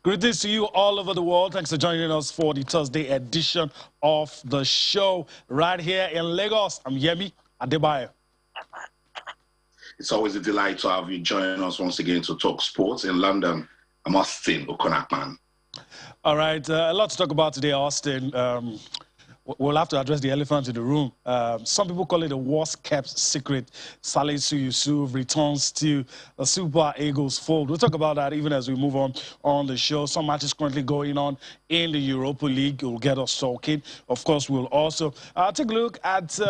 Greetings to you all over the world. Thanks for joining us for the Thursday edition of the show right here in Lagos. I'm Yemi Adebayo. It's always a delight to have you join us once again to talk sports in London. I'm Austin Okonakman. All right, a lot to talk about today, Austin. We'll have to address the elephant in the room. Some people call it a worst-kept secret. Salisu Yusuf returns to the Super Eagles fold. We'll talk about that even as we move on the show. Some matches currently going on in the Europa League will get us talking. Of course, we'll also take a look at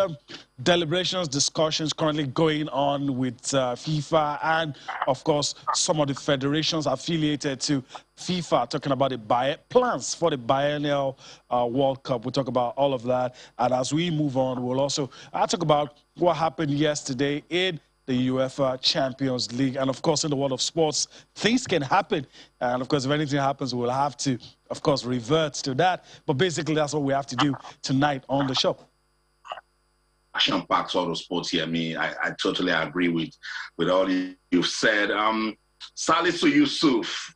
deliberations, discussions currently going on with FIFA and, of course, some of the federations affiliated to FIFA talking about the plans for the biennial World Cup. We'll talk about all of that. And as we move on, we'll also talk about what happened yesterday in the UEFA Champions League. And, of course, in the world of sports, things can happen. And, of course, if anything happens, we'll have to, of course, revert to that. But basically, that's what we have to do tonight on the show. Action-packed auto sports here. I totally agree with all you've said. Salisu Yusuf,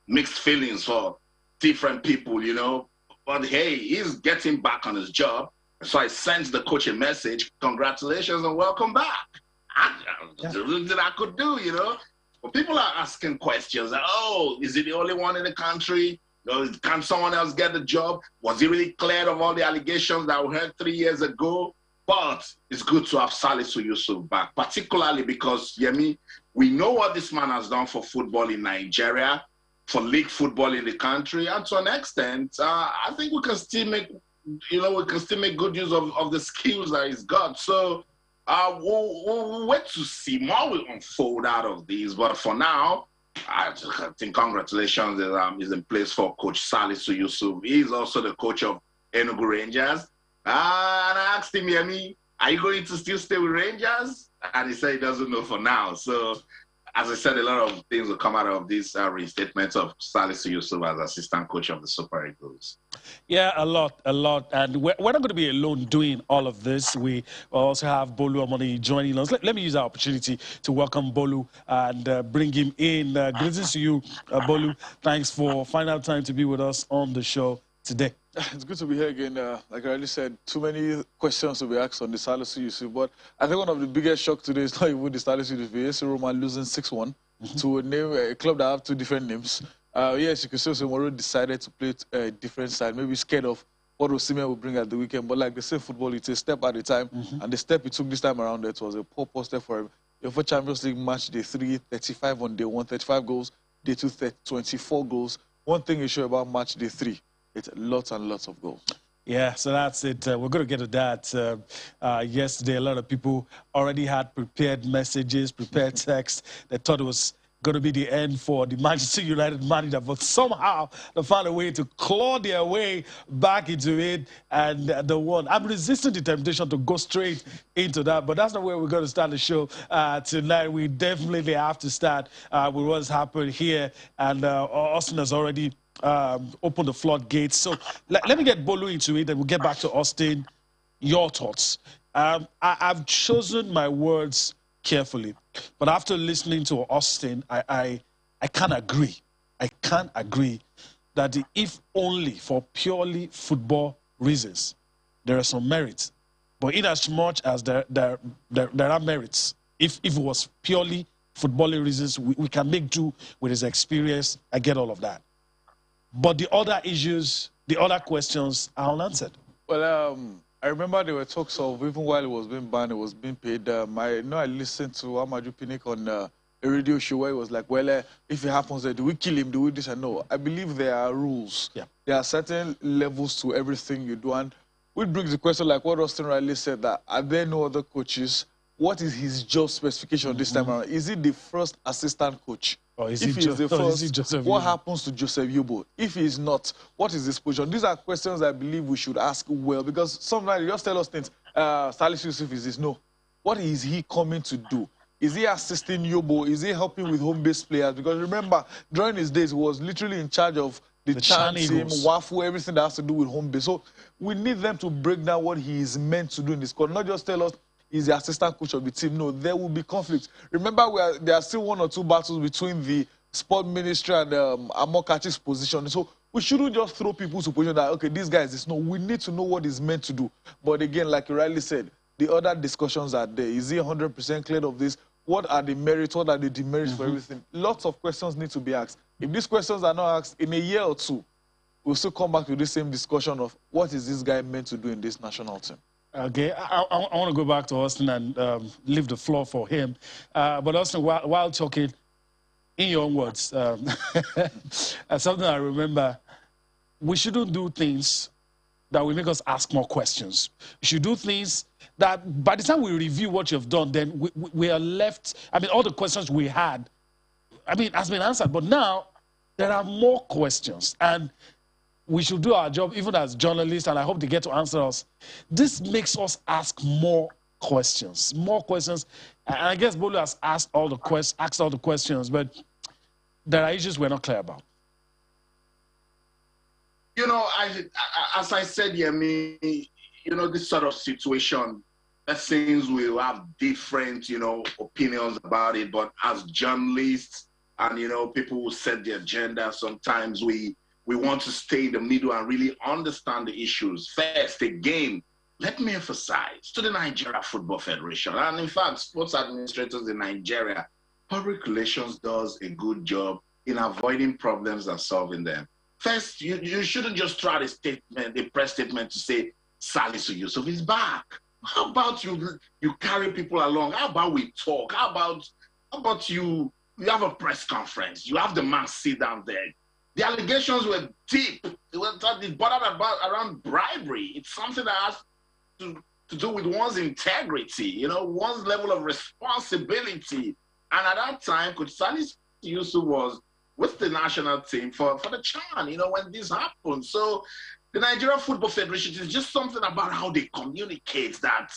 mixed feelings for different people, you know. But hey, he's getting back on his job. So I sent the coach a message. Congratulations and welcome back. The least that I could do, you know. But people are asking questions. Like, oh, is he the only one in the country? Can someone else get the job? Was he really cleared of all the allegations that we heard 3 years ago? But it's good to have Salisu Yusuf back, particularly because, Yemi, we know what this man has done for football in Nigeria, for league football in the country, and to an extent, I think we can still make, good use of the skills that he's got. So we'll wait to see more will unfold out of these. But for now, I think congratulations is in place for Coach Salisu Yusuf. He's also the coach of Enugu Rangers. And I asked him, Yemi, are you going to still stay with Rangers? And he said he doesn't know for now. So, as I said, a lot of things will come out of this restatement of Salisu Yusuf as assistant coach of the Super Eagles. Yeah, a lot. And we're not going to be alone doing all of this. We also have Bolu Omoni joining us. Let me use our opportunity to welcome Bolu and bring him in. Greetings to you, Bolu. Thanks for finding out time to be with us on the show today. It's good to be here again. Like I already said, too many questions to be asked on the Salisu Yusuf. But I think one of the biggest shocks today is not even the Salisu Yusuf. AS Roma losing 6-1 to a name, a club that have two different names. Yes, you could say Moro decided to play a different side, maybe scared of what Osimhen would bring at the weekend. But like they say, football, it's a step at a time. And the step he took this time around, it was a poor step for him. For Champions League match, day 3, 35 on day 1, 35 goals. Day 2, 24 goals. One thing is sure about match day 3. It's lots and lots of goals. Yeah, so that's it. We're going to get to that. Yesterday, a lot of people already had prepared messages, prepared texts. They thought it was going to be the end for the Manchester United manager, but somehow they found a way to claw their way back into it and the one. I'm resisting the temptation to go straight into that, but that's not where we're going to start the show tonight. We definitely have to start with what's happened here, and Austin has already open the floodgates. So let me get Bolu into it, and we'll get back to Austin. Your thoughts. I've chosen my words carefully, but after listening to Austin, I can't agree. I can't agree that if only for purely football reasons, there are some merits. But in as much as there are merits, if it was purely footballing reasons, we can make do with his experience. I get all of that. But the other issues, the other questions are unanswered. Well, I remember there were talks of, even while it was being banned, it was being paid. I listened to Amaju Pinnick on a radio show where it was like, well, if it happens, do we kill him? Do we this? And no, I believe there are rules. Yeah. There are certain levels to everything you do. And which brings the question, like what Austin Riley said, that are there no other coaches? What is his job specification this time around? Is he the first assistant coach? If he is the first, what happens to Joseph Yobo? If he is not, what is his position? These are questions I believe we should ask well, because sometimes you just tell us things. Salisu Yusuf is this. No. What is he coming to do? Is he assisting Yobo? Is he helping with home-based players? Because remember, during his days, he was literally in charge of the Chan team, Wafu, everything that has to do with home-based. So we need them to break down what he is meant to do in this squad, not just tell us he's the assistant coach of the team. No, there will be conflict. Remember, there are still 1 or 2 battles between the sport ministry and Amokachi's position. So we shouldn't just throw people to position that, okay, these guys is no. We need to know what is meant to do. But again, like you rightly said, the other discussions are there. Is he 100% clear of this? What are the merits? What are the demerits for everything? Lots of questions need to be asked. If these questions are not asked in a year or two, we'll still come back to the same discussion of what is this guy meant to do in this national team. Okay, I want to go back to Austin and leave the floor for him. But Austin, while talking, in your own words, something I remember, we shouldn't do things that will make us ask more questions. You should do things that by the time we review what you've done, then we are left, I mean, all the questions we had, I mean, has been answered. But now there are more questions. And we should do our job even as journalists, and I hope they get to answer us. This makes us ask more questions. And I guess Bolu has asked all the questions, but there are issues we're not clear about. You know, as I said, Yemi, you know, this sort of situation, things will have different, you know, opinions about it, but as journalists and, you know, people who set the agenda, sometimes we want to stay in the middle and really understand the issues. First, again, let me emphasize to the Nigeria Football Federation, and in fact, sports administrators in Nigeria, public relations does a good job in avoiding problems and solving them. First, you shouldn't just throw out a press statement to say, Salisu Yusuf is back. How about you carry people along? How about we talk? How about you have a press conference? You have the man sit down there. The allegations were deep. It bothered around bribery. It's something that has to do with one's integrity, you know, one's level of responsibility. And at that time, Coach Salisu Yusuf was with the national team for the CHAN, you know, when this happened. So the Nigeria Football Federation is just something about how they communicate that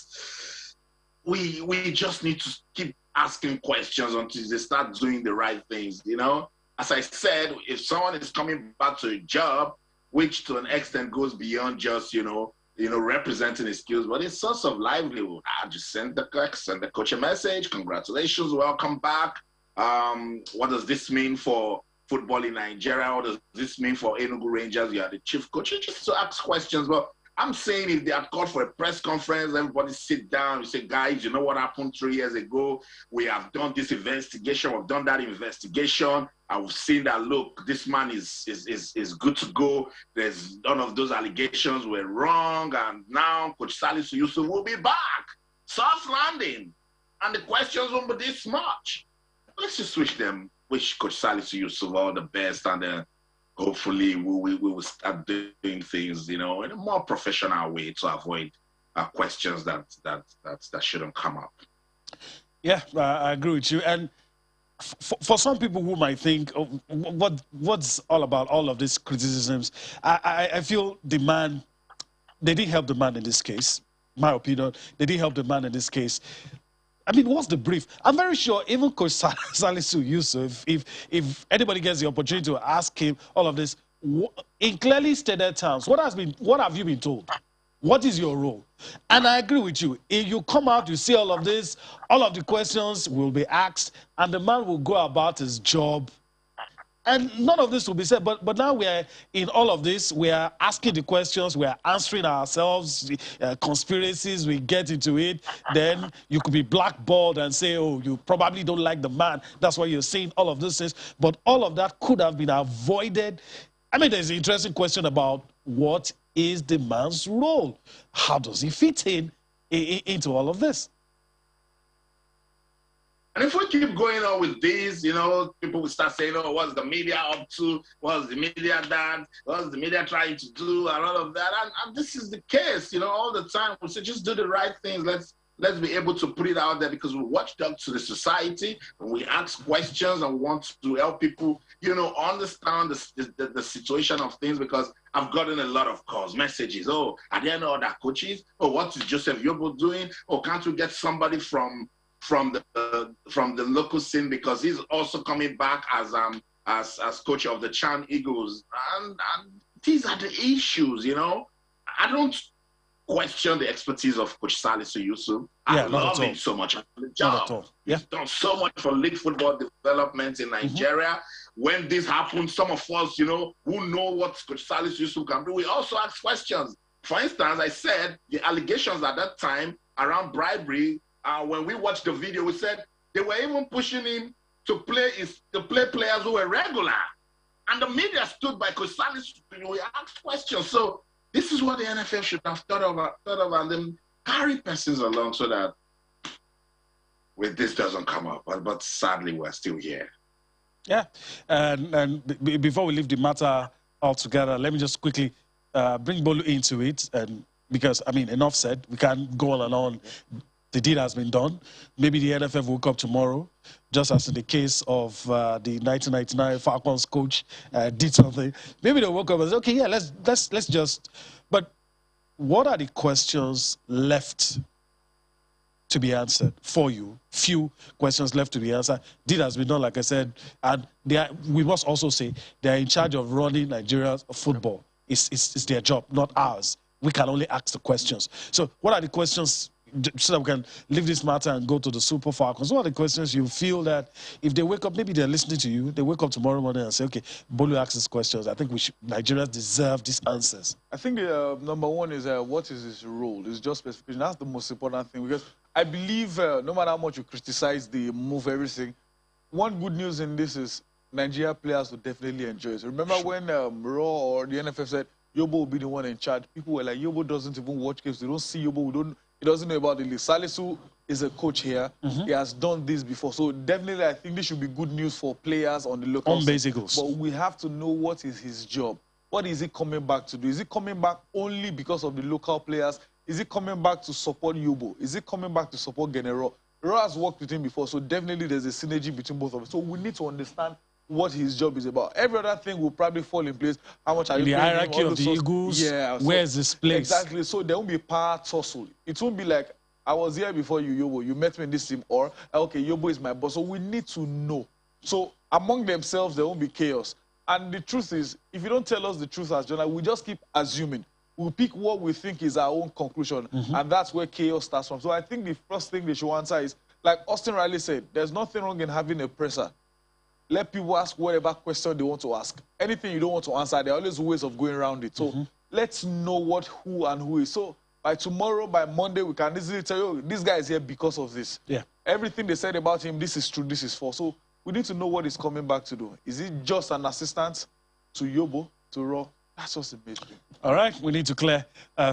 we just need to keep asking questions until they start doing the right things, you know. As I said, if someone is coming back to a job, which to an extent goes beyond just, you know, representing his skills, but it's source of livelihood. I just send the coach a message. Congratulations, welcome back. What does this mean for football in Nigeria? What does this mean for Enugu Rangers? You are the chief coach. You just to ask questions. But I'm saying if they are called for a press conference, everybody sit down. You say, guys, you know what happened 3 years ago? We have done this investigation. We've done that investigation. I've seen that, look, this man is good to go. There's none of those allegations were wrong. And now Coach Salisu Yusuf will be back. Soft landing. And the questions won't be this much. Let's just wish Coach Salisu Yusuf all the best, and hopefully we will start doing things, you know, in a more professional way to avoid questions that shouldn't come up. Yeah, I agree with you. And for some people who might think, oh, what's all about all of these criticisms, I feel the man, they didn't help the man in this case. My opinion, they didn't help the man in this case. I mean, what's the brief? I'm very sure even Coach Salisu Yusuf, if anybody gets the opportunity to ask him all of this, in clearly stated terms, what have you been told? What is your role? And I agree with you. If you come out, you see all of this, all of the questions will be asked, and the man will go about his job. And none of this will be said. But now we are in all of this. We are asking the questions. We are answering ourselves. Conspiracies, we get into it. Then you could be blackballed and say, oh, you probably don't like the man. That's why you're saying all of these things. But all of that could have been avoided. I mean, there's an interesting question about what is the man's role? How does he fit into all of this? And if we keep going on with this, you know, people will start saying, oh, what's the media up to? What's the media done? What's the media trying to do? And all of that. And this is the case, you know, all the time. We say, just do the right things. Let's be able to put it out there, because we watch out to the society and we ask questions and want to help people, you know, understand the situation of things, because I've gotten a lot of calls, messages. Oh, are there no other coaches? Oh, what is Joseph Yobo doing? Oh, can't we get somebody from the local scene, because he's also coming back as coach of the CHAN Eagles, and these are the issues, you know. I don't question the expertise of Coach Salisu Yusuf. I love him so much. Yeah. He's done so much for league football development in Nigeria. when this happens, some of us, you know, who know what Coach Salis Yusuf can do, we also ask questions. For instance, I said the allegations at that time around bribery, when we watched the video, we said they were even pushing him to play players who were regular. And the media stood by Coach Salis, you know, we asked questions. So this is what the NFL should have thought of and then carry persons along so that this doesn't come up. But sadly, we're still here. Yeah, and before we leave the matter altogether, let me just quickly bring Bolu into it, and because I mean, enough said. We can't go on and on. The deed has been done. Maybe the NFF will come tomorrow, just as in the case of the 1999 Falcons coach did something. Maybe they'll woke up and say, okay, yeah, let's just. But what are the questions left to be answered for you? Few questions left to be answered. Deed has been done, like I said, and we must also say they are in charge of running Nigeria's football. It's their job, not ours. We can only ask the questions. So what are the questions, so that we can leave this matter and go to the Super Falcons? What are the questions you feel that if they wake up, maybe they're listening to you, they wake up tomorrow morning and say, okay, Bolu asks these questions. I think Nigerians deserve these answers. I think the number one is what is his role? It's just specification. That's the most important thing, because I believe no matter how much you criticize the move, everything, one good news in this is Nigeria players will definitely enjoy it. Remember when Raw or the NFF said Yobo will be the one in charge? People were like, Yobo doesn't even watch games. They don't see Yobo. He doesn't know about the league. Salisu is a coach here. He has done this before. So definitely, I think this should be good news for players on the local on basicals. But we have to know what is his job. What is he coming back to do? Is he coming back only because of the local players? Is he coming back to support Yobo? Is he coming back to support Genero? Ro has worked with him before, so definitely there's a synergy between both of them. So we need to understand what his job is about. Every other thing will probably fall in place. How much are you the paying hierarchy him? of the Eagles, yeah, so where's this place? Exactly. So there won't be power tussle. It won't be like, I was here before you, Yobo. You met me in this team, or, okay, Yobo is my boss. So we need to know. So among themselves, there won't be chaos. And the truth is, if you don't tell us the truth as journalists, we just keep assuming. We'll pick what we think is our own conclusion, and that's where chaos starts from. So I think the first thing they should answer is, like Austin Riley said, there's nothing wrong in having a presser. Let people ask whatever question they want to ask. Anything you don't want to answer, there are always ways of going around it. So let's know who is. So by tomorrow, by Monday, we can easily tell you, this guy is here because of this. Yeah. Everything they said about him, this is true, this is false. So we need to know what he's coming back to do. Is he just an assistant to Yobo, to Raw? That's just a big thing. All right, we need to clear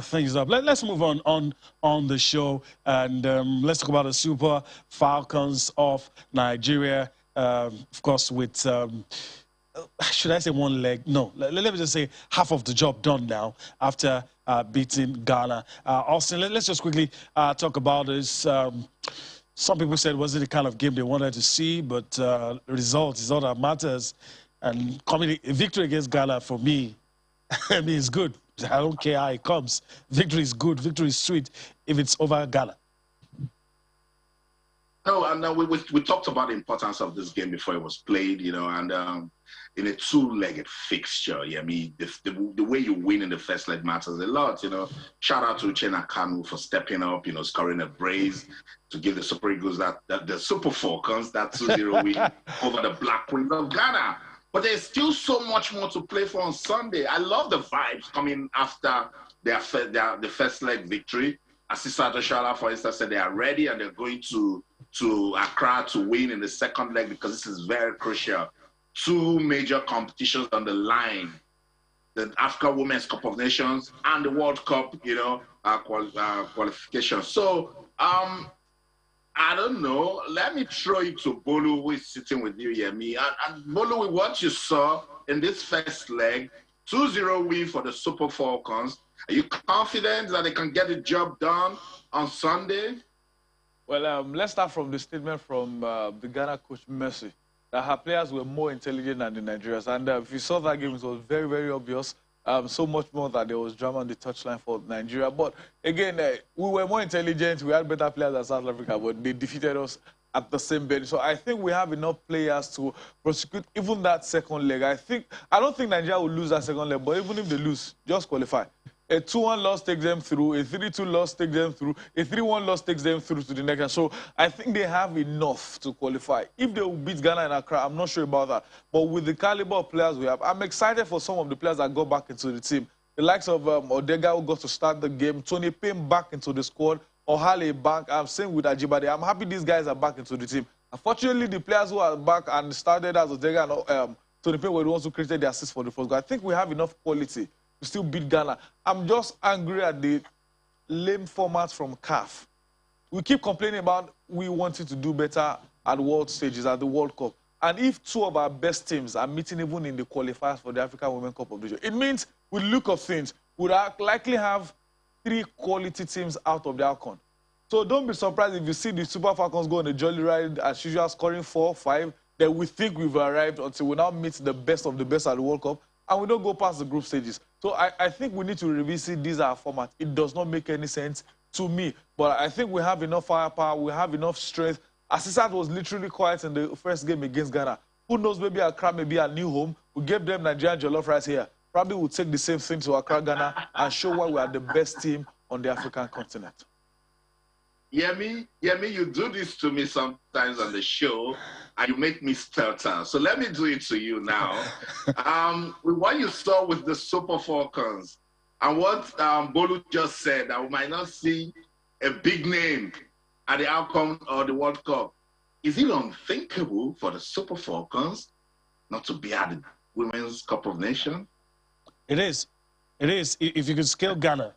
things up. Let's move on the show, and let's talk about the Super Falcons of Nigeria. Of course, with should I say one leg? No, let me just say half of the job done now after beating Ghana. Austin, let's just quickly talk about this. Some people said, was it the kind of game they wanted to see? But the result is all that matters. And a victory against Ghana, for me, I mean, it's good. I don't care how it comes. Victory is good. Victory is sweet if it's over Ghana. No, and we talked about the importance of this game before it was played, you know, and in a two-legged fixture, yeah, I mean, the way you win in the first leg matters a lot, you know. Shout out to Uchenna Kanu for stepping up, you know, scoring a brace to give the Super Eagles the Super Falcons that 2-0 win over the Black Queens of Ghana. But there's still so much more to play for on Sunday. I love the vibes coming after the first leg victory. Asisa Doshala, for instance, said they are ready and they're going to Accra to win in the second leg because this is very crucial. Two major competitions on the line: the Africa Women's Cup of Nations and the World Cup, you know, qualification. So I don't know. Let me throw it to Bolu, who is sitting with you, Yemi. And Bolu, with what you saw in this first leg, 2-0 win for the Super Falcons. Are you confident that they can get the job done on Sunday? Well, let's start from the statement from the Ghana coach, Mercy, that her players were more intelligent than the Nigerians. And if you saw that game, it was very, very obvious. So much more that there was drama on the touchline for Nigeria. But again, we were more intelligent. We had better players than South Africa, but they defeated us at the same bench. So I think we have enough players to prosecute even that second leg. I don't think Nigeria will lose that second leg, but even if they lose, just qualify. A 2-1 loss takes them through, a 3-2 loss takes them through, a 3-1 loss takes them through to the next round. So I think they have enough to qualify. If they will beat Ghana in Accra, I'm not sure about that. But with the caliber of players we have, I'm excited for some of the players that got back into the team. The likes of Odega, who got to start the game, Tony Payne back into the squad, Ohale back. I'm saying with Ajibade, I'm happy these guys are back into the team. Unfortunately, the players who are back and started as Odega and Tony Payne were the ones who created the assist for the first goal. I think we have enough quality to still beat Ghana. I'm just angry at the lame format from CAF. We keep complaining about we wanting to do better at world stages, at the World Cup. And if two of our best teams are meeting even in the qualifiers for the African Women's Cup of the Year, it means, with the look of things, we'd likely have 3 quality teams out of the AFCON. So don't be surprised if you see the Super Falcons go on a jolly ride as usual, scoring 4, 5, then we think we've arrived until we now meet the best of the best at the World Cup, and we don't go past the group stages. So I think we need to revisit these format. It does not make any sense to me. But I think we have enough firepower, we have enough strength. Assisat was literally quiet in the first game against Ghana. Who knows, maybe Accra may be a new home. We gave them Nigerian jollof rice here. Probably we'll take the same thing to Accra, Ghana, and show why we are the best team on the African continent. Yemi, you do this to me sometimes on the show, and you make me stutter. So let me do it to you now. With what you saw with the Super Falcons, and what Bolu just said, that we might not see a big name at the outcome of the World Cup. Is it unthinkable for the Super Falcons not to be at the Women's Cup of Nations? It is. It is. If you could scale Ghana,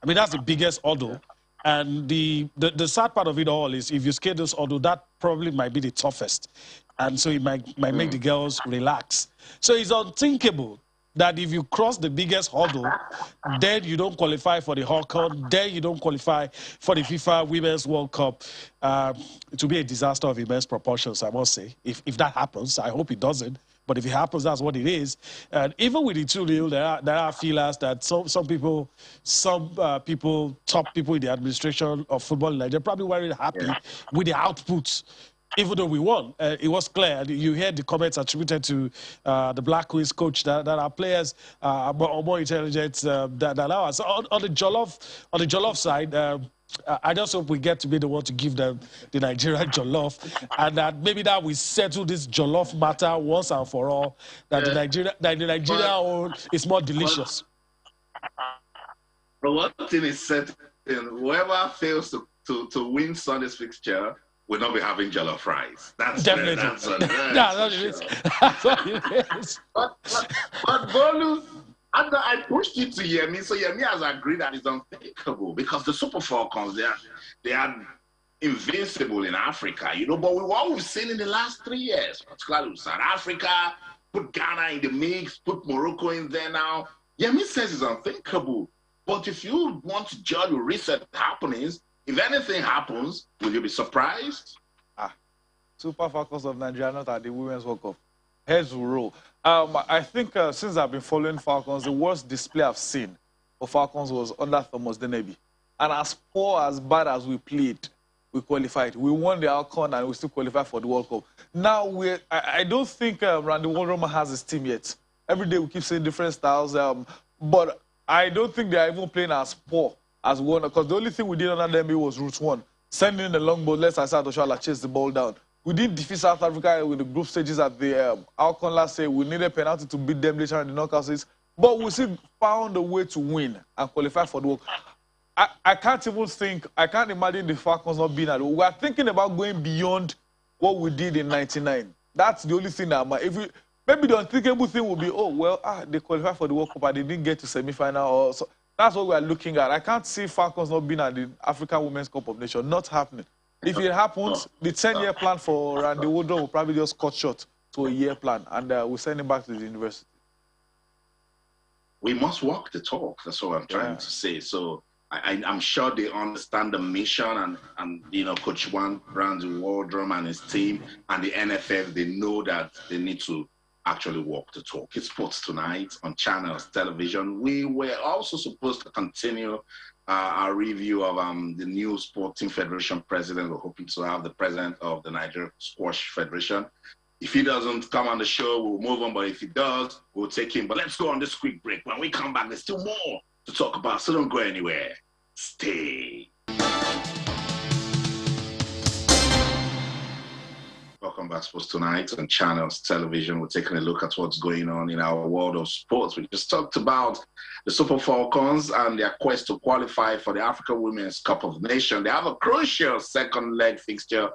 I mean, that's the biggest hurdle. And the sad part of it all is if you scale this hurdle, that probably might be the toughest. And so it might make the girls relax. So it's unthinkable that if you cross the biggest hurdle, then you don't qualify for the AFCON, then you don't qualify for the FIFA Women's World Cup. It will be a disaster of immense proportions, I must say. If that happens, I hope it doesn't. But if it happens, that's what it is. And even with the 2-0, there are feelers that some people, top people in the administration of football in Nigeria probably weren't happy with the output. Even though we won, it was clear. You heard the comments attributed to the Black Queens coach that our players are more intelligent than ours. On the Jollof side, I just hope we get to be the one to give them the Nigerian jollof, and that maybe that we settle this jollof matter once and for all. That the Nigeria own is more delicious. But one thing is certain: whoever fails to win Sunday's fixture will not be having jollof rice. That's definitely that's what it is. That's what it is. But Bolu, I pushed it to Yemi, so Yemi has agreed that it's unthinkable because the Super Falcons, they are invincible in Africa, you know. But with what we've seen in the last 3 years, particularly with South Africa, put Ghana in the mix, put Morocco in there now. Yemi says it's unthinkable. But if you want to judge with recent happenings, if anything happens, will you be surprised? Super Falcons of Nigeria not at the Women's World Cup. Heads will roll. I think since I've been following Falcons, the worst display I've seen for Falcons was under Thomas Denebi. And as poor, as bad as we played, we qualified. We won the AFCON and we still qualified for the World Cup. Now, I don't think Randy Waldrum has his team yet. Every day we keep seeing different styles. But I don't think they are even playing as poor as one. Because the only thing we did under Denebi was route one. Sending in the long ball, let's Asad Oshala chase the ball down. We did defeat South Africa with the group stages at the AFCON last year. We needed a penalty to beat them later in the knockout stages. But we still found a way to win and qualify for the World Cup. I can't even think, I can't imagine the Falcons not being at it. We are thinking about going beyond what we did in '99. That's the only thing that maybe the unthinkable thing will be, oh, well, they qualified for the World Cup and they didn't get to semi-final. Or so. That's what we are looking at. I can't see Falcons not being at the African Women's Cup of Nations. Not happening. If it happens, the 10-year plan for Randy Waldrum will probably just cut short to a year plan, and we'll send him back to the university. We must walk the talk. That's what I'm trying to say. So I'm sure they understand the mission, and you know, Coach Randy Waldrum and his team and the NFF, they know that they need to actually walk the talk. It's Sports Tonight on Channels Television. We were also supposed to continue our review of the new Sporting Federation president. We're hoping to have the president of the Nigeria Squash Federation. If he doesn't come on the show, we'll move on. But if he does, we'll take him. But let's go on this quick break. When we come back, there's still more to talk about, so don't go anywhere. Stay. Welcome back, Sports Tonight on Channels Television. We're taking a look at what's going on in our world of sports. We just talked about the Super Falcons and their quest to qualify for the African Women's Cup of Nations. They have a crucial second leg fixture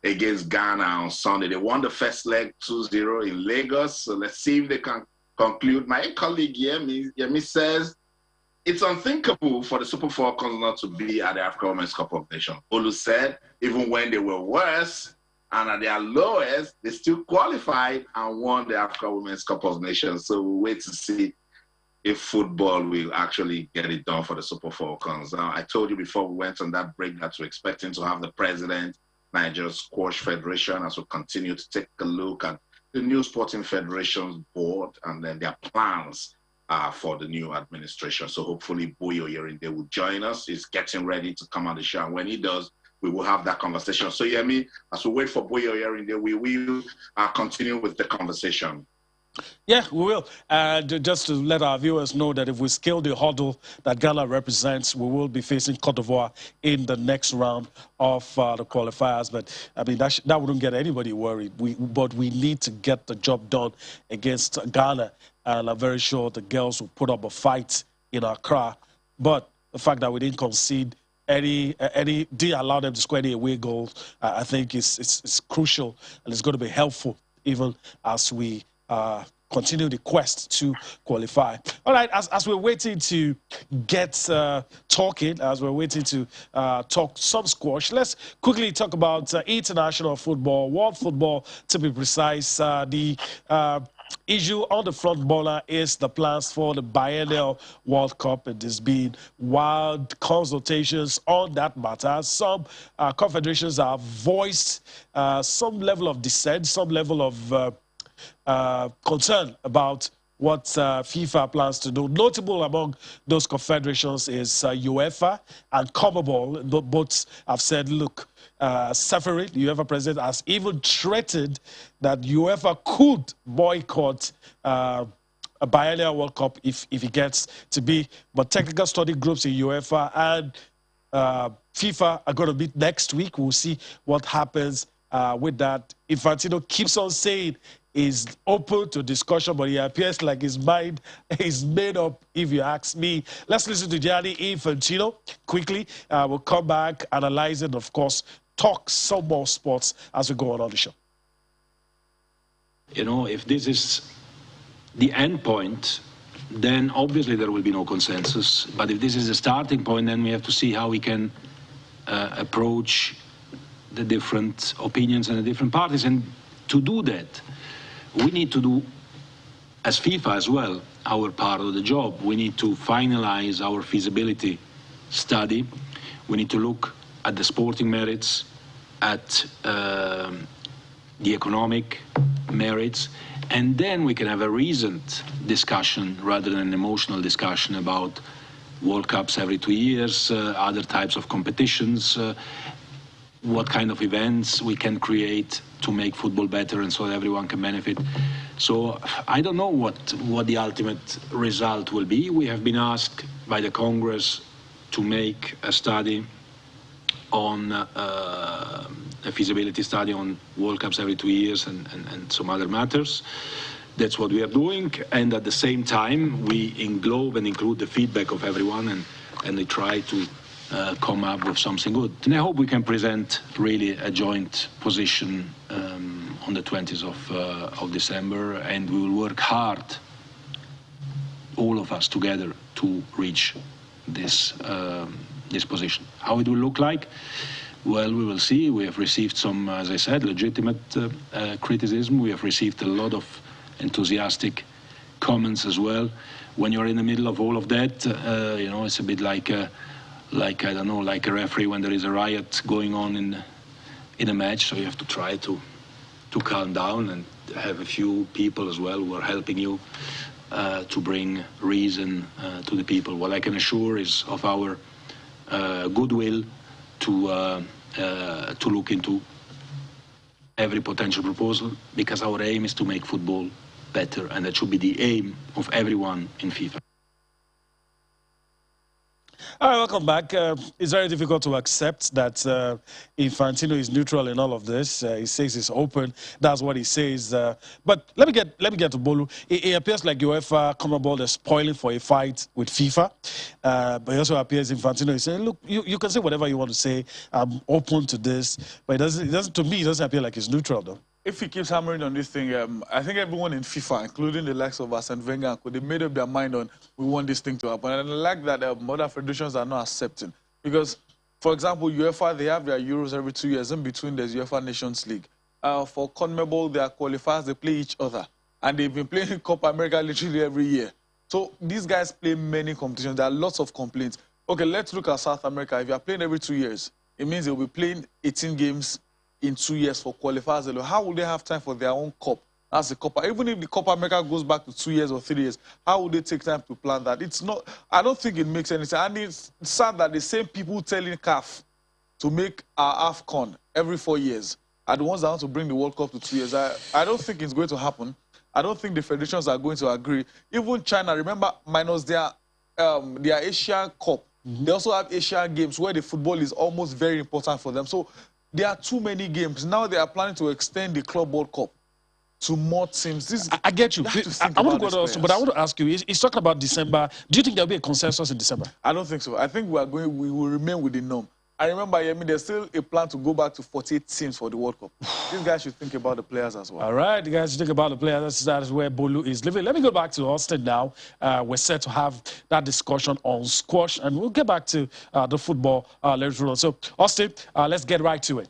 against Ghana on Sunday. They won the first leg 2-0 in Lagos. So let's see if they can conclude. My colleague Yemi says it's unthinkable for the Super Falcons not to be at the African Women's Cup of Nations. Olu said even when they were worse, and at their lowest, they still qualified and won the Africa Women's Cup of Nations. So we'll wait to see if football will actually get it done for the Super Falcons. I told you before we went on that break that we're expecting to have the president, Niger Squash Federation, as we continue to take a look at the new Sporting Federation's board and then their plans for the new administration. So hopefully Boyo Yerinde will join us. He's getting ready to come on the show. And when he does, we will have that conversation. So, Yemi, as we wait for Boyo Yerinde, we will continue with the conversation. Yeah, we will. And just to let our viewers know that if we scale the hurdle that Ghana represents, we will be facing Cote d'Ivoire in the next round of the qualifiers. But, I mean, that wouldn't get anybody worried. But we need to get the job done against Ghana. And I'm very sure the girls will put up a fight in Accra. But the fact that we didn't concede didn't allow them to score any away goals, I think it's crucial, and it's going to be helpful even as we continue the quest to qualify. All right, as we're waiting to get talking, as we're waiting to talk some squash, let's quickly talk about international football, world football to be precise. The issue on the front burner is the plans for the biennial World Cup. It has been wild consultations on that matter. Some confederations have voiced some level of dissent, some level of concern about what FIFA plans to do. Notable among those confederations is UEFA and CONMEBOL. Both have said, look, Seferin, the UEFA president, has even threatened that UEFA could boycott a biennial World Cup if it gets to be. But technical study groups in UEFA and FIFA are going to meet next week. We'll see what happens with that. Infantino keeps on saying is open to discussion, but he appears like his mind is made up, if you ask me. Let's listen to Gianni Infantino quickly. We'll come back, analyze it, of course, talk some more sports as we go on the show. You know, if this is the end point, then obviously there will be no consensus. But if this is the starting point, then we have to see how we can approach the different opinions and the different parties. And to do that, we need to do, as FIFA as well, our part of the job. We need to finalize our feasibility study. We need to look at the sporting merits, at the economic merits, and then we can have a reasoned discussion rather than an emotional discussion about World Cups every 2 years, other types of competitions, what kind of events we can create to make football better and so that everyone can benefit. So I don't know what the ultimate result will be. We have been asked by the Congress to make a study on a feasibility study on World Cups every 2 years and some other matters. That's what we are doing, and at the same time we englobe and include the feedback of everyone and we try to come up with something good. And I hope we can present really a joint position on the 20th of December, and we will work hard, all of us together, to reach this position. How it will look like? Well, we will see. We have received some, as I said, legitimate criticism. We have received a lot of enthusiastic comments as well. When you're in the middle of all of that, you know, it's a bit like I don't know, like a referee when there is a riot going on in a match. So you have to try to calm down and have a few people as well who are helping you to bring reason to the people. What I can assure is of our goodwill to look into every potential proposal, because our aim is to make football better, and that should be the aim of everyone in FIFA. All right, welcome back. It's very difficult to accept that Infantino is neutral in all of this. He says it's open. That's what he says. But let me get to Bolu. It appears like UEFA, CONMEBOL, they're spoiling for a fight with FIFA. But it also appears Infantino is saying, look, you can say whatever you want to say. I'm open to this. But it doesn't. To me, it doesn't appear like it's neutral though. If he keeps hammering on this thing, I think everyone in FIFA, including the likes of Arsene Wenger, they made up their mind on we want this thing to happen. And I like that other federations are not accepting. Because, for example, UEFA, they have their Euros every 2 years. In between, there's UEFA Nations League. For CONMEBOL, their qualifiers, they play each other. And they've been playing Copa America literally every year. So these guys play many competitions. There are lots of complaints. Okay, let's look at South America. If you're playing every 2 years, it means they'll be playing 18 games in 2 years for qualifiers alone. How will they have time for their own cup? That's the Copa. Even if the Copa America goes back to 2 years or 3 years, how would they take time to plan that? It's not. I don't think it makes any sense. And it's sad that the same people telling CAF to make our AFCON every 4 years are the ones that want to bring the World Cup to 2 years. I don't think it's going to happen. I don't think the federations are going to agree. Even China, remember, minus their Asian Cup, they also have Asian Games where the football is almost very important for them. So there are too many games. Now they are planning to extend the Club World Cup to more teams. I get you. I want to go also, but I want to ask you, he's talking about December. Do you think there'll be a consensus in December? I don't think so. I think we will remain with the norm. I remember, there's still a plan to go back to 48 teams for the World Cup. These guys should think about the players as well. All right, you guys should think about the players. That is where Bolu is living. Let me go back to Austin now. We're set to have that discussion on squash, and we'll get back to the football later on. So, Austin, let's get right to it.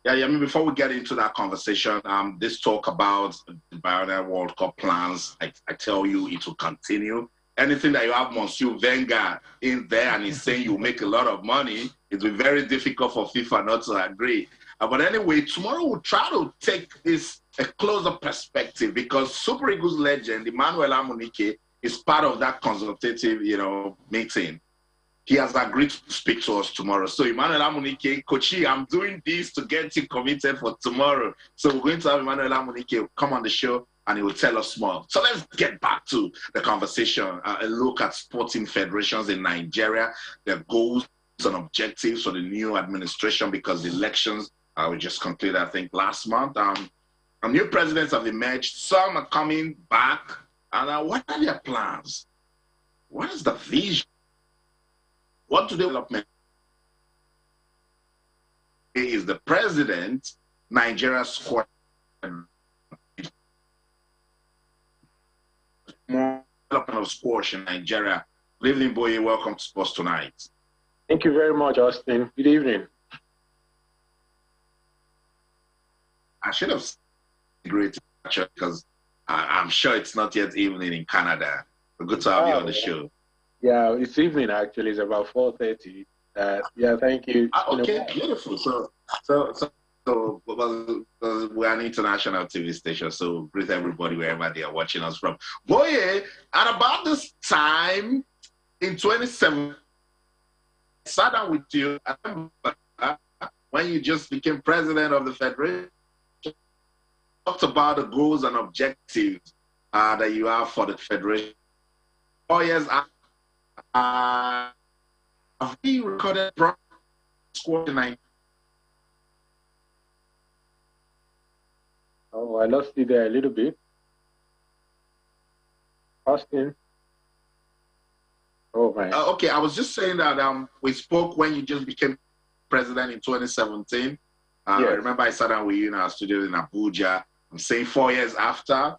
Yeah, I mean, before we get into that conversation, this talk about the biennial World Cup plans, I tell you, it will continue. Anything that you have Monsieur Wenger in there and he's saying you make a lot of money, it will be very difficult for FIFA not to agree. But anyway, tomorrow we'll try to take this a closer perspective because Super Eagles legend Emmanuel Amunike is part of that consultative, meeting. He has agreed to speak to us tomorrow. So Emmanuel Amunike, Kochi, I'm doing this to get you committed for tomorrow. So we're going to have Emmanuel Amunike come on the show and he will tell us more. So let's get back to the conversation. A look at sporting federations in Nigeria, their goals and objectives for the new administration because the elections we just concluded, I think, last month. New presidents have emerged. Some are coming back. And what are their plans? What is the vision? What to development is the president, Nigeria squad. More development of squash in Nigeria. Good evening, Boye. Welcome to Sports Tonight. Thank you very much, Austin. Good evening. I should have said great because I'm sure it's not yet evening in Canada. But good to have you on the show. Yeah, it's evening actually. It's about 4:30. Yeah, thank you. Okay, beautiful. So we're an international TV station, so greet everybody wherever they are watching us from. Boye, at about this time in 2017, I sat down with you. I remember when you just became president of the federation, talked about the goals and objectives that you have for the federation. 4 years after, have we recorded squad tonight? Oh, I lost you there a little bit. Austin. Oh, my. Okay, I was just saying that we spoke when you just became president in 2017. Yes. I remember I sat down with you in our studio in Abuja. I'm saying 4 years after,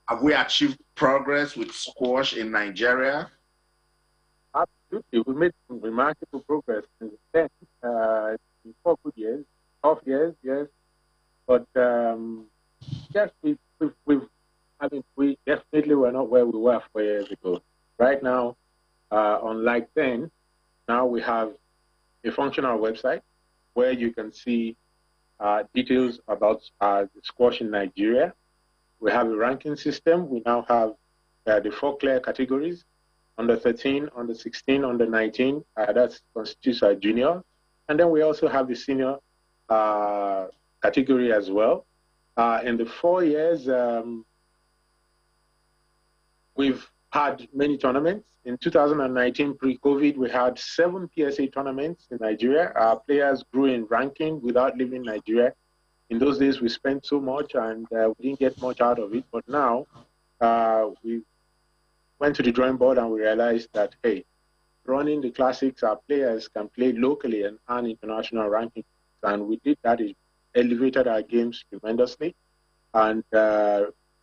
have we achieved progress with squash in Nigeria? Absolutely. We made some remarkable progress since then. 4 good years, tough years, yes. But yes, we definitely were not where we were 4 years ago. Right now, unlike then, now we have a functional website where you can see details about the squash in Nigeria. We have a ranking system. We now have the 4 clear categories: under 13, under 16, under 19. That constitutes our junior. And then we also have the senior category as well. In the 4 years, we've had many tournaments. In 2019, pre-COVID, we had 7 PSA tournaments in Nigeria. Our players grew in ranking without leaving Nigeria. In those days, we spent so much and we didn't get much out of it. But now we went to the drawing board and we realized that, hey, running the classics, our players can play locally and earn international rankings. And we did that. It elevated our games tremendously. And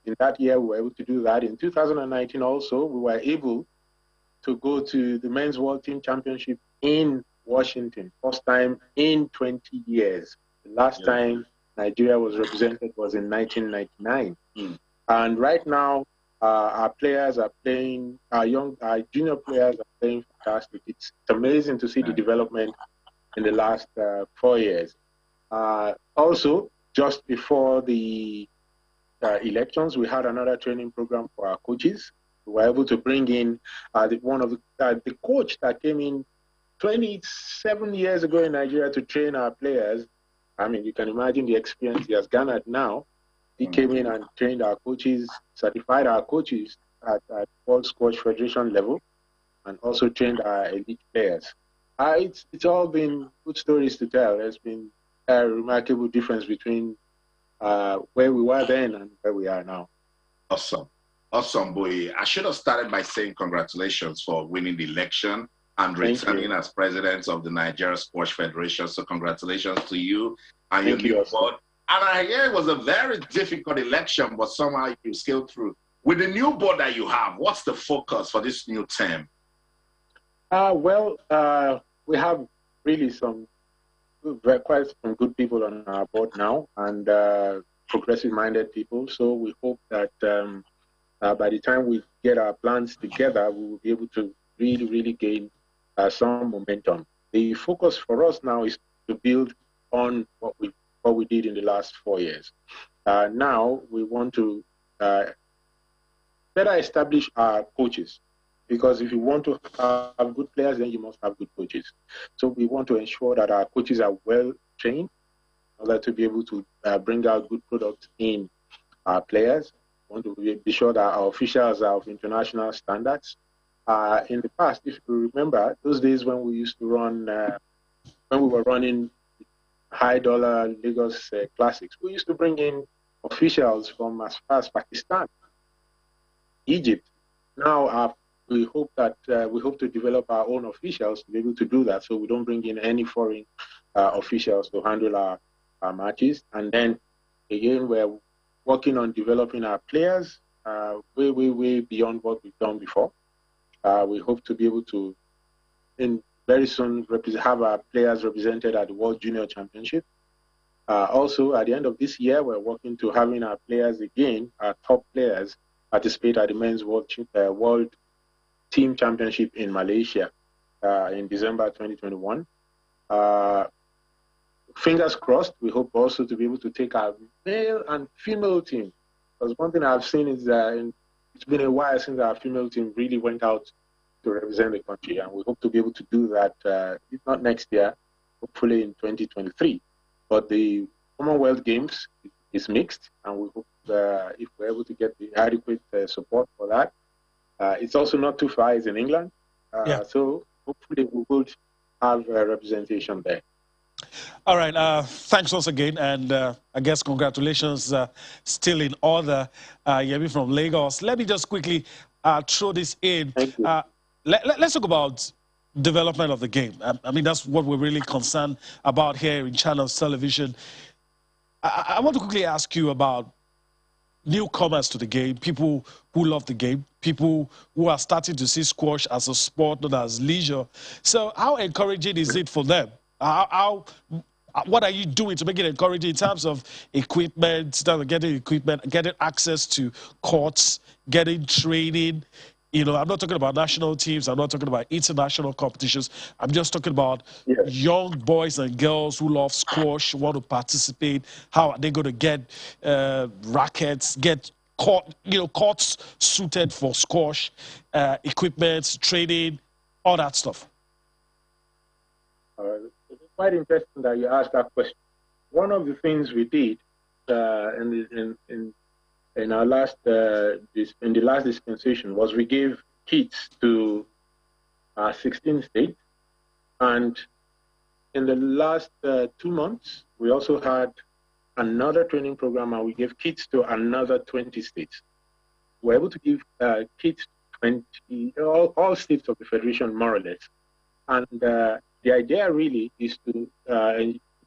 in that year, we were able to do that. In 2019 also, we were able to go to the Men's World Team Championship in Washington. First time in 20 years. The last time Nigeria was represented was in 1999. And right now, our players are playing, our junior players are playing fantastic. It's amazing to see the development in the last 4 years. Also, just before the elections, we had another training program for our coaches. We were able to bring in the coach that came in 27 years ago in Nigeria to train our players. I mean, you can imagine the experience he has garnered now. He came in and trained our coaches, certified our coaches at World Squash Federation level, and also trained our elite players. It's all been good stories to tell. There's been a remarkable difference between where we were then and where we are now. Awesome. Awesome, boy. I should have started by saying congratulations for winning the election and returning as president of the Nigeria Squash Federation. So congratulations to you and your new board. And I hear it was a very difficult election, but somehow you scaled through. With the new board that you have, what's the focus for this new term? We have really quite some good people on our board now, and progressive-minded people. So we hope that by the time we get our plans together, we will be able to really, really gain some momentum. The focus for us now is to build on what we did in the last 4 years. Now we want to better establish our coaches, because if you want to have good players, then you must have good coaches. So we want to ensure that our coaches are well trained in order to be able to bring out good products in our players. We want to be sure that our officials are of international standards. In the past, if you remember, those days when we used to run, when we were running high-dollar Lagos Classics, we used to bring in officials from as far as Pakistan, Egypt. Now we hope to develop our own officials to be able to do that, so we don't bring in any foreign officials to handle our matches. And then again, we're working on developing our players way beyond what we've done before. We hope to be able to, very soon, have our players represented at the World Junior Championship. Also, at the end of this year, we're working to having our players again, our top players, participate at the Men's World Team Championship in Malaysia in December 2021. Fingers crossed, we hope also to be able to take our male and female team. Because one thing I've seen is it's been a while since our female team really went out to represent the country, and we hope to be able to do that, if not next year, hopefully in 2023. But the Commonwealth Games is mixed, and we hope if we're able to get the adequate support for that. It's also not too far, it's in England. So hopefully we will have representation there. All right, thanks once again, and I guess congratulations still in order, Yemi from Lagos. Let me just quickly throw this in. Thank you. Let's talk about development of the game. I mean, that's what we're really concerned about here in Channels Television. I want to quickly ask you about newcomers to the game, people who love the game, people who are starting to see squash as a sport, not as leisure. So how encouraging is it for them? What are you doing to make it encouraging in terms of equipment, getting equipment, getting access to courts, getting training? You know, I'm not talking about national teams. I'm not talking about international competitions. I'm just talking about young boys and girls who love squash, want to participate. How are they going to get rackets, get courts suited for squash, equipment, training, all that stuff? It's quite interesting that you asked that question. One of the things we did in in our last in the last dispensation was we gave kits to 16 states, and in the last 2 months we also had another training program, and we gave kits to another 20 states. We're able to give kits to 20 all states of the federation, more or less, and the idea really is to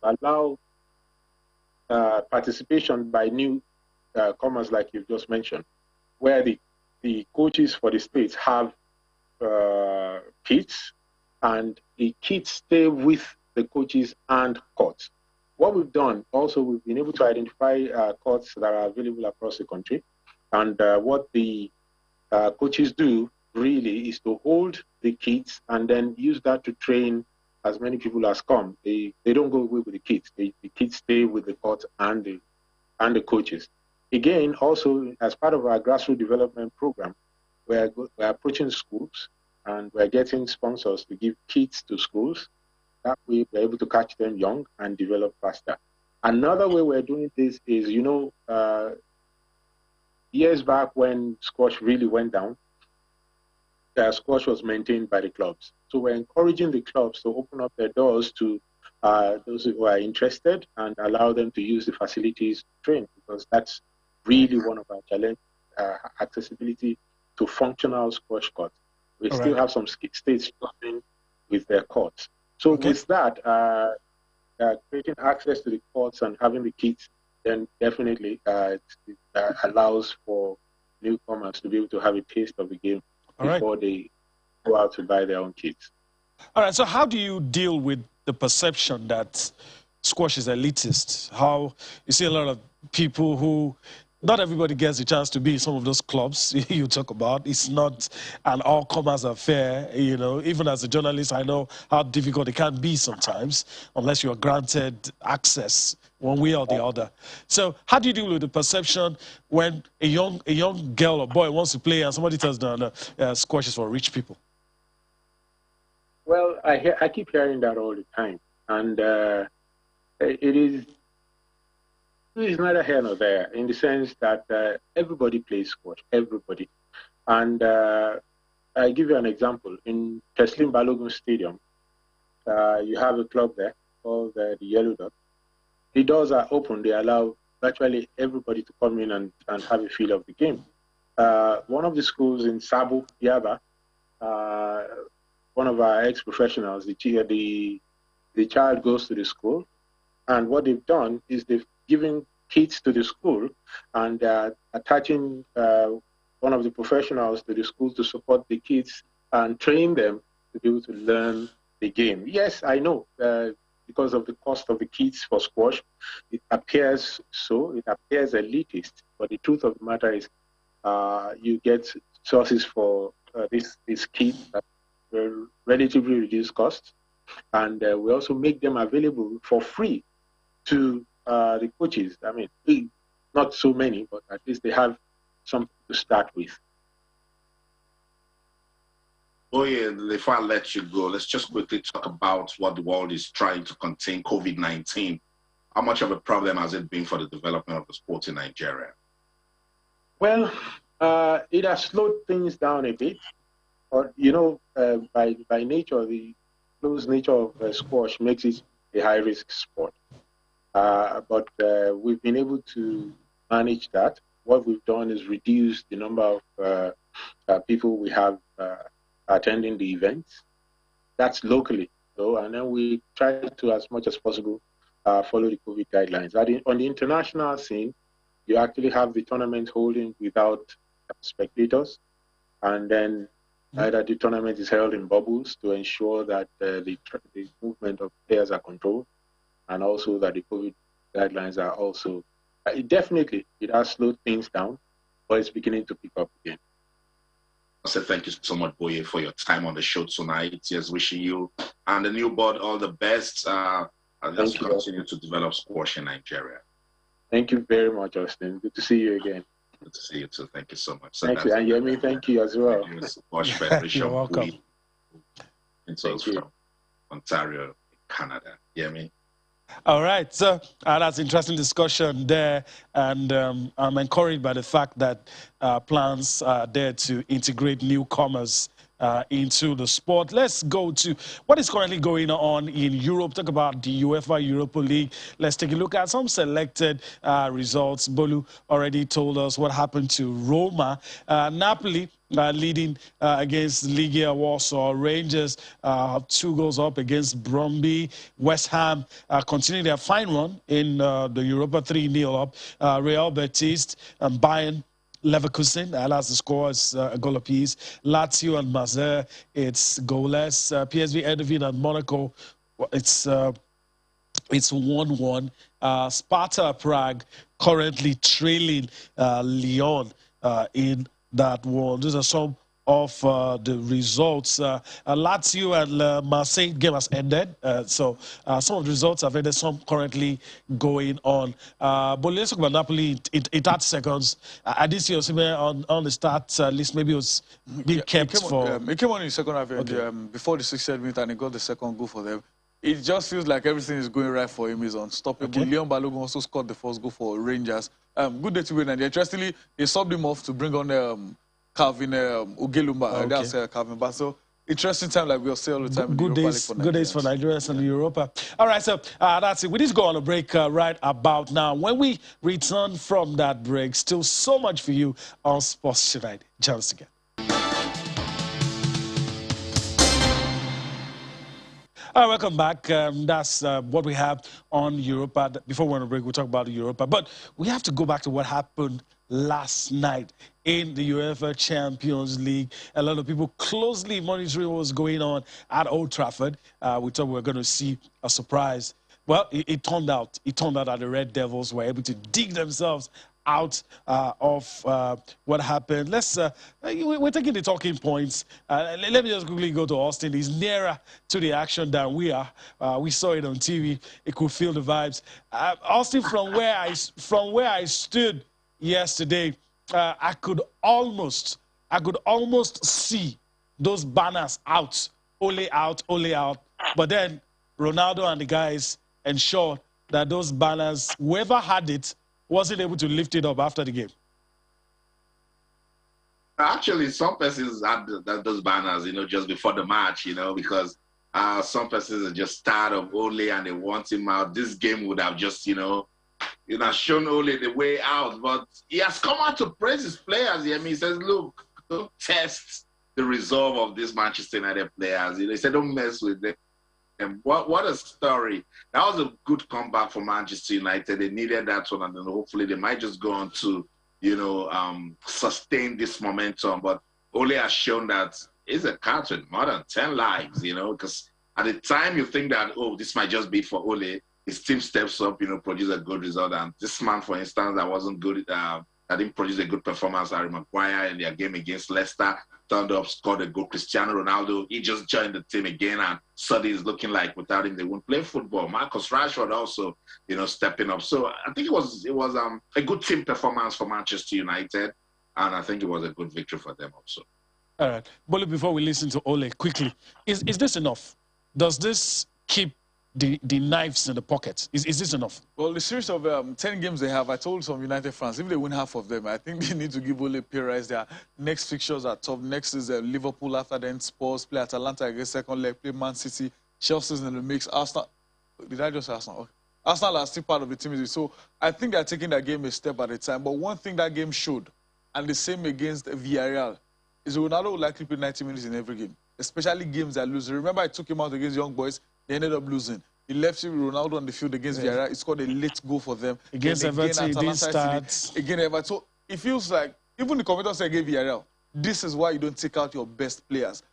allow participation by new comers, like you've just mentioned, where the coaches for the states have kits, and the kits stay with the coaches and courts. What we've done also, we've been able to identify courts that are available across the country, and what the coaches do really is to hold the kits and then use that to train as many people as come. They don't go away with the kits. The kits stay with the courts and the coaches. Again, also as part of our grassroots development program, we're approaching schools and we're getting sponsors to give kits to schools. That way we're able to catch them young and develop faster. Another way we're doing this is, years back when squash really went down, squash was maintained by the clubs. So we're encouraging the clubs to open up their doors to those who are interested and allow them to use the facilities to train, because that's really one of our challenges, accessibility to functional squash courts. We still have some states struggling with their courts. So with that, creating access to the courts and having the kits, then definitely it allows for newcomers to be able to have a taste of the game before they go out to buy their own kits. All right, so how do you deal with the perception that squash is elitist? How you see a lot of people who, not everybody gets a chance to be in some of those clubs you talk about. It's not an all-comers affair, Even as a journalist, I know how difficult it can be sometimes, unless you are granted access one way or the other. So how do you deal with the perception when a young girl or boy wants to play and somebody tells them squash is for rich people? Well, I keep hearing that all the time, and it is neither here nor there, in the sense that everybody plays squash, everybody. And I give you an example. In Teslim Balogun Stadium, you have a club there called the Yellow Dot. The doors are open. They allow virtually everybody to come in and have a feel of the game. One of the schools in Sabu, Yaba, one of our ex-professionals, the child goes to the school, and what they've done is they've given kits to the school, and attaching one of the professionals to the school to support the kids and train them to be able to learn the game. Yes, I know, because of the cost of the kits for squash, it appears elitist, but the truth of the matter is you get sources for this kit at relatively reduced cost, and we also make them available for free to the coaches. I mean, not so many, but at least they have something to start with. Oh yeah, before I let you go, let's just quickly talk about what the world is trying to contain, COVID-19. How much of a problem has it been for the development of the sport in Nigeria? Well, it has slowed things down a bit. But, by nature, the close nature of squash makes it a high-risk sport. But we've been able to manage that. What we've done is reduce the number of people we have attending the events. That's locally, though, and then we try to, as much as possible, follow the COVID guidelines. On the international scene, you actually have the tournament holding without spectators, and then either the tournament is held in bubbles to ensure that the movement of players are controlled, and also that the COVID guidelines are also, it has slowed things down, but it's beginning to pick up again. I said thank you so much, Boye, for your time on the show tonight. Yes, wishing you and the new board all the best as you continue to develop squash in Nigeria. Thank you very much, Austin. Good to see you again. Good to see you too. Thank you so much. So thank you, and Yemi, thank you as well. Squash Federation. You're welcome. From Ontario, Canada. Yemi. All right, so that's interesting discussion there, and I'm encouraged by the fact that plans are there to integrate newcomers into the sport. Let's go to what is currently going on in Europe. Talk about the UEFA Europa League. Let's take a look at some selected results. Bolu already told us what happened to Roma. Napoli leading against Legia Warsaw. Rangers 2 goals up against Brøndby. West Ham continue their fine run in the Europa, 3-0 up. Real Betis and Bayern Leverkusen, that's the score, is a goal apiece. Lazio and Marseille, it's goalless. PSV Eindhoven and Monaco, it's 1-1. Sparta Prague currently trailing Lyon in that one. These are some of the results. Lazio and Marseille game has ended. So some of the results have ended, some currently going on. But let's talk about Napoli in 30 seconds. I did see Osimhen on the start list. Maybe it was being kept for... He came on in the second half, Okay. before the 60th minute, and he got the second goal for them. It just feels like everything is going right for him. He's unstoppable. Okay. Leon Balogun also scored the first goal for Rangers. Good day to win. And interestingly, they subbed him off to bring on Calvin Ugelumba. Okay. That's Calvin Basso. Interesting time, like we'll say all the time. In the Good Europa days, League for good days for Nigerians and Europa. All right, so that's it. We need to go on a break right about now. When we return from that break, still so much for you on Sports Tonight. Join us again. All right, welcome back. That's what we have on Europa. Before we went on break, we'll talk about Europa. But we have to go back to what happened last night in the UEFA Champions League. A lot of people closely monitoring what was going on at Old Trafford. We thought we were going to see a surprise. Well, it turned out that the Red Devils were able to dig themselves out of what happened. We're taking the talking points. Let me just quickly go to Austin. He's nearer to the action than we are. We saw it on TV. It could feel the vibes. Austin, from where I stood yesterday, I could almost see those banners out, Ole out, Ole out. But then Ronaldo and the guys ensured that those banners, whoever had it, wasn't able to lift it up after the game. Actually, some persons had those banners, just before the match, because some persons are just tired of Ole and they want him out. This game would have just, shown Ole the way out. But he has come out to praise his players. I mean, he says, look, don't test the resolve of these Manchester United players. He said, don't mess with them. And what a story. That was a good comeback for Manchester United. They needed that one, and then hopefully they might just go on to, sustain this momentum. But Ole has shown that he's a cat with more than 10 lives, because at the time you think that, oh, this might just be for Ole, his team steps up, produce a good result. And this man, for instance, that wasn't good, that didn't produce a good performance, Harry Maguire, in their game against Leicester, turned up, scored a goal. Cristiano Ronaldo, he just joined the team again, and suddenly it's looking like without him they won't play football. Marcus Rashford also, stepping up. So I think it was a good team performance for Manchester United, and I think it was a good victory for them also. All right, Bolu, before we listen to Ole quickly, is this enough? Does this keep the knives in the pocket? Is this enough? Well, the series of 10 games they have, I told some United fans, if they win half of them, I think they need to give Ole pay rise. Their next fixtures are tough. Next is Liverpool, after then Spurs, play Atalanta against second leg, play Man City, Chelsea's in the mix, Arsenal. Did I just say Arsenal? Okay. Arsenal are still part of the team. So I think they're taking that game a step at a time. But one thing that game showed, and the same against Villarreal, is Ronaldo will likely play 90 minutes in every game, especially games that lose. Remember, I took him out against Young Boys. They ended up losing. He left Ronaldo on the field against Villarreal. He scored a late goal for them. Against Everton, he didn't start. Again, Everton. So it feels like, even the commentators say against Villarreal, this is why you don't take out your best players.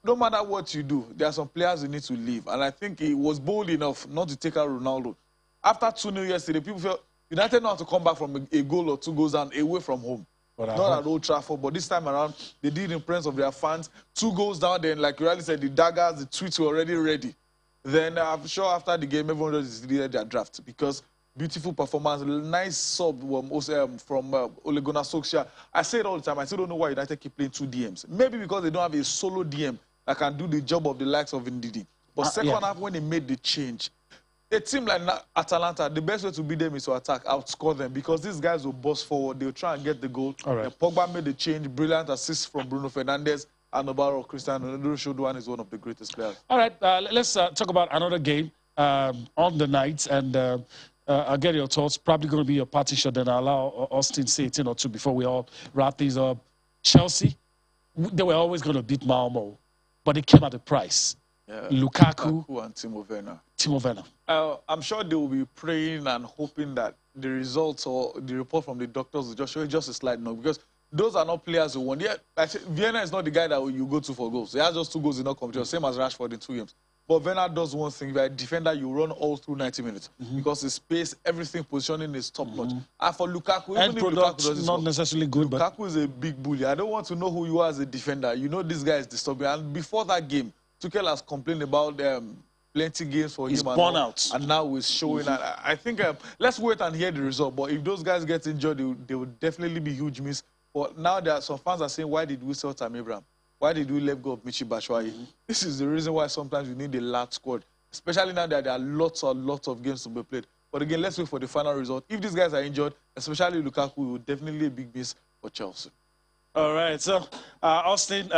No matter what you do, there are some players who need to leave. And I think he was bold enough not to take out Ronaldo. After 2-0 yesterday, people felt United know how to come back from a goal or 2 goals down away from home. Not at Old Trafford, but this time around, they did in presence of their fans. 2 goals down, then, like you already said, the daggers, the tweets were already ready. Then I'm sure after the game, everyone just did their draft because beautiful performance, nice sub from Ole Gunnar Solskjaer. I say it all the time. I still don't know why United keep playing 2 DMs. Maybe because they don't have a solo DM that can do the job of the likes of Ndidi. But second half, when they made the change, a team like Atalanta, the best way to beat them is to attack, outscore them, because these guys will bust forward. They'll try and get the goal. All right. Pogba made the change. Brilliant assist from Bruno Fernandes. And Navarro Cristiano Ronaldo showed one is one of the greatest players. All right, let's talk about another game on the night, and I'll get your thoughts. Probably going to be a party shot, then I'll allow Austin say a thing or two before we all wrap things up. Chelsea, they were always going to beat Malmo, but it came at a price. Yeah. Lukaku and Timo Werner. Timo Werner. I'm sure they will be praying and hoping that the results or the report from the doctors will just show just a slight knock, because those are not players who won. Yeah, Werner is not the guy that you go to for goals. He has just 2 goals in all competitions, same as Rashford in 2 games. But Werner does one thing. If you're a defender, you run all through 90 minutes because his pace, everything, positioning is top-notch. And for Lukaku, End product, not necessarily good, Lukaku is a big bully. I don't want to know who you are as a defender. You know this guy is disturbing. And before that game, Tuchel has complained about plenty games for He's him. Born out. And now he's showing. And I think let's wait and hear the result. But if those guys get injured, they will definitely be huge miss. But now there are some fans are saying, why did we sell Tammy Abraham? Why did we let go of Michy Batshuayi? This is the reason why sometimes you need a large squad, especially now that there are lots of games to be played. But again, let's wait for the final result. If these guys are injured, especially Lukaku, it will definitely be a big miss for Chelsea. All right, so Austin,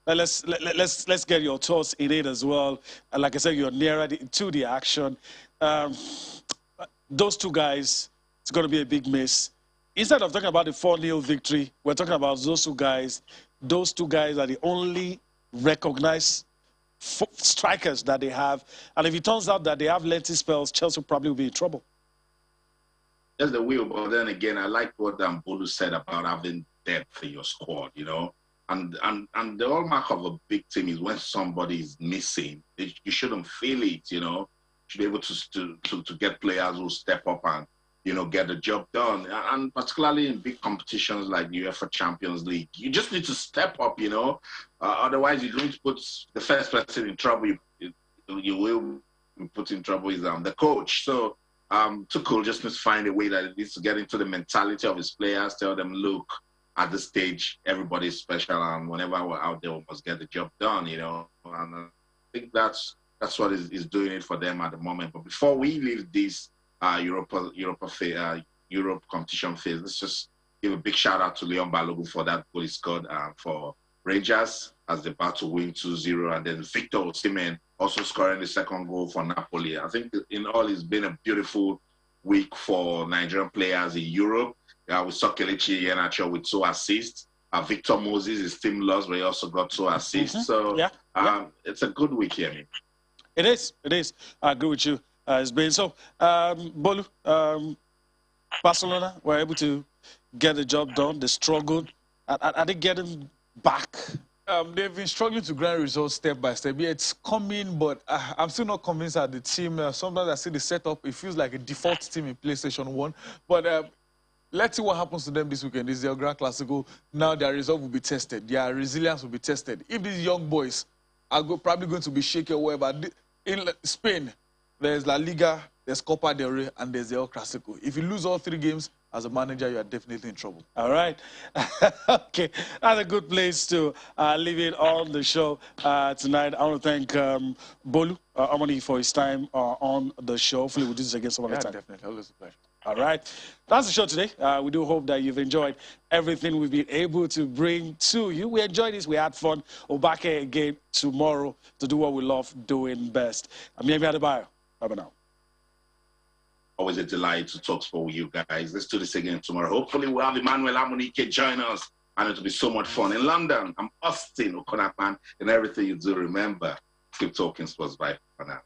let's get your thoughts in it as well. Like I said, you're nearer to the action. Those 2 guys, it's going to be a big miss. Instead of talking about the 4-0 victory, we're talking about those 2 guys. Those 2 guys are the only recognized strikers that they have. And if it turns out that they have lengthy spells, Chelsea probably will be in trouble. Yes, they will. But then again, I like what Bolu said about having depth in your squad, you know. And the hallmark of a big team is when somebody is missing, you shouldn't feel it, you know. You should be able to get players who step up and, you know, get the job done. And particularly in big competitions like the UEFA Champions League, you just need to step up, you know. Otherwise, you're going to put the first person in trouble. You will put in trouble is the coach. So Tuchel just needs to find a way that it needs to get into the mentality of his players, tell them, look, at this stage, everybody's special, and whenever we're out there, we must get the job done, you know. And I think that's what is doing it for them at the moment. But before we leave this Europe competition phase, let's just give a big shout out to Leon Balogun for that goal he scored for Rangers as they're about to win 2-0, and then Victor Osimhen also scoring the 2nd goal for Napoli. I think in all, it's been a beautiful week for Nigerian players in Europe. We saw Kelechi Iheanacho with 2 assists. Victor Moses, his team lost, but he also got 2 assists. So it's a good week here, man. It is. I agree with you. It's been so. Bolu, Barcelona were able to get the job done. They struggled. Are they getting back? They've been struggling to grind results step by step. Yeah, it's coming, but I'm still not convinced that the team, sometimes I see the setup, it feels like a default team in PlayStation 1. But let's see what happens to them this weekend. This is their Grand Classico. Now their resolve will be tested. Their resilience will be tested. If these young boys are probably going to be shaky or whatever, in Spain, there's La Liga, there's Copa del Rey, and there's the El Clasico. If you lose all 3 games, as a manager, you are definitely in trouble. All right. Okay. That's a good place to leave it on the show tonight. I want to thank Bolu Amoni for his time on the show. Hopefully we'll do this again some other time. Definitely. Always a pleasure. All right. That's the show today. We do hope that you've enjoyed everything we've been able to bring to you. We enjoyed this. We had fun. We'll be back here again tomorrow to do what we love doing best. I'm Yemi Adebayo. Bye-bye now. Always a delight to talk sport with you guys. Let's do this again tomorrow. Hopefully we'll have Emmanuel Amunike join us, and it'll be so much fun. In London, I'm Austin Okonakman, and everything you do, remember, keep talking sports. Bye for now.